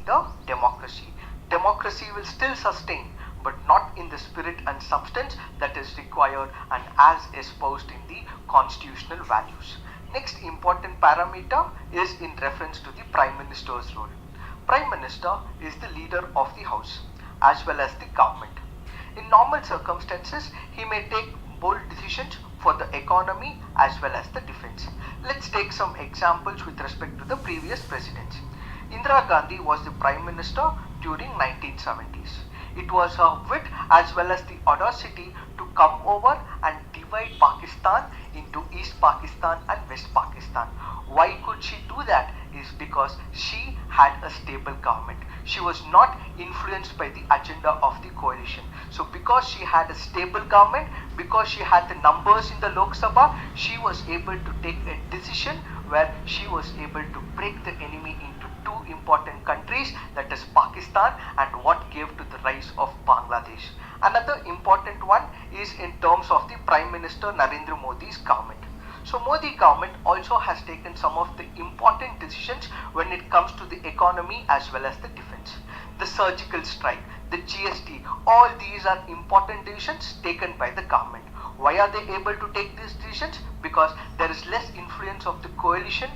the democracy. Democracy will still sustain, but not in the spirit and substance that is required and as espoused in the constitutional values. Next important parameter is in reference to the Prime Minister's role. Prime Minister is the leader of the House as well as the government. In normal circumstances, he may take bold decisions for the economy as well as the defense. Let's take some examples with respect to the previous presidents. Indira Gandhi was the Prime Minister during 1970s. It was her wit as well as the audacity to come over and divide Pakistan into East Pakistan and West Pakistan. Why could she do that? Is because she had a stable government. She was not influenced by the agenda of the coalition. So because she had a stable government, because she had the numbers in the Lok Sabha, she was able to take a decision where she was able to break the enemy into two important countries, that is Pakistan and what gave to the rise of Bangladesh. Another important one is in terms of the Prime Minister Narendra Modi's government. So Modi government also has taken some of the important decisions when it comes to the economy as well as the defense. The surgical strike, the GST, all these are important decisions taken by the government. Why are they able to take these decisions? Because there is less influence of the coalition.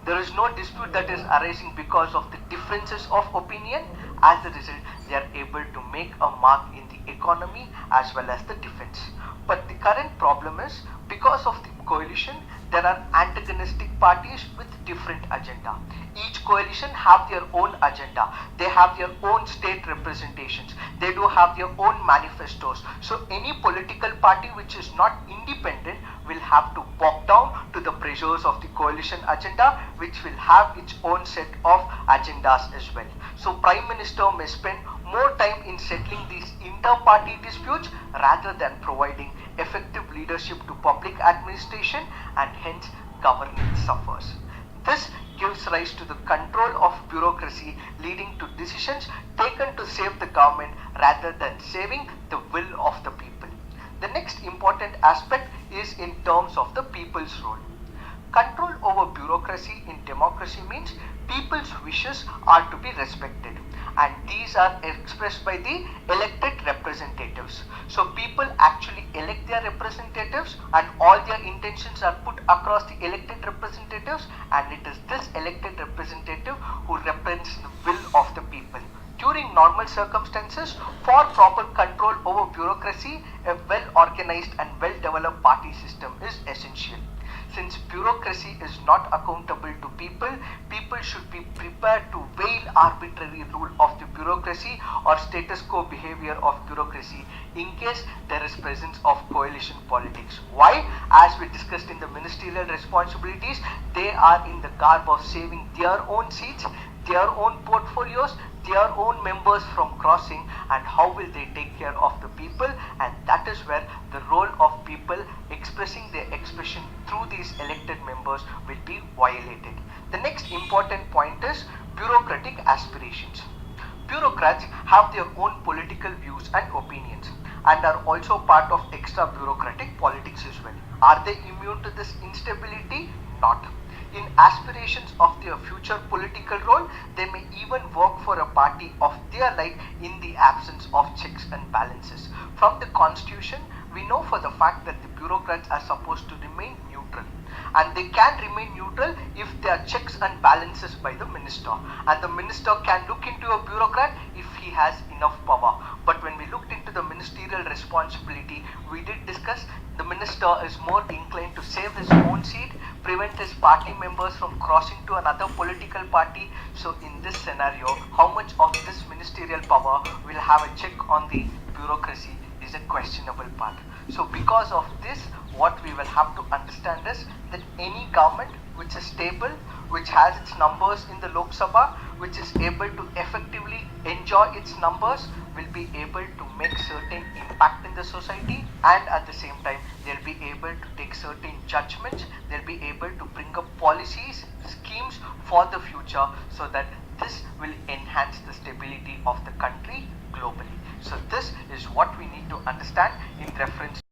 There is no dispute that is arising because of the differences of opinion. As a result, they are able to make a mark in the economy as well as the defense. But the current problem is, because of the coalition, there are antagonistic parties with different agenda. Each coalition have their own agenda. They have their own state representations. They do have their own manifestos. So any political party which is not independent will have to walk down to the pressures of the coalition agenda, which will have its own set of agendas as well. So Prime Minister may spend more time in settling these inter-party disputes rather than providing effective leadership to public administration, and hence governance suffers. This gives rise to the control of bureaucracy, leading to decisions taken to save the government rather than saving the will of the people. The next important aspect is in terms of the people's role. Control over bureaucracy in democracy means people's wishes are to be respected, and these are expressed by the elected representatives. So people actually elect their representatives and all their intentions are put across the elected representatives, and it is this elected representative who represents the will of the people. During normal circumstances, for proper control over bureaucracy, a well-organized and well-developed party system is essential. Since bureaucracy is not accountable to people, people should be prepared to veil arbitrary rule of the bureaucracy or status quo behavior of bureaucracy in case there is presence of coalition politics. Why? As we discussed in the ministerial responsibilities, they are in the garb of saving their own seats, their own portfolios, their own members from crossing, and how will they take care of the people, and that is where the role of people expressing their expression through these elected members will be violated. The next important point is bureaucratic aspirations. Bureaucrats have their own political views and opinions and are also part of extra bureaucratic politics as well. Are they immune to this instability? Not. In aspirations of their future political role, they may even work for a party of their like in the absence of checks and balances. From the constitution, we know for the fact that the bureaucrats are supposed to remain neutral, and they can remain neutral if there are checks and balances by the minister, and the minister can look into a bureaucrat if he has enough power. But when we looked into the ministerial responsibility, we did discuss the minister is more inclined to save his own seat, prevent his party members from crossing to another political party. So in this scenario, how much of this ministerial power will have a check on the bureaucracy is a questionable part. So because of this, what we will have to understand is that any government which is stable, which has its numbers in the Lok Sabha, which is able to effectively enjoy its numbers, will be able to make certain impact in the society, and at the same time they'll be able to take certain judgments, they'll be able to bring up policies, schemes for the future, so that this will enhance the stability of the country globally. So this is what we need to understand in reference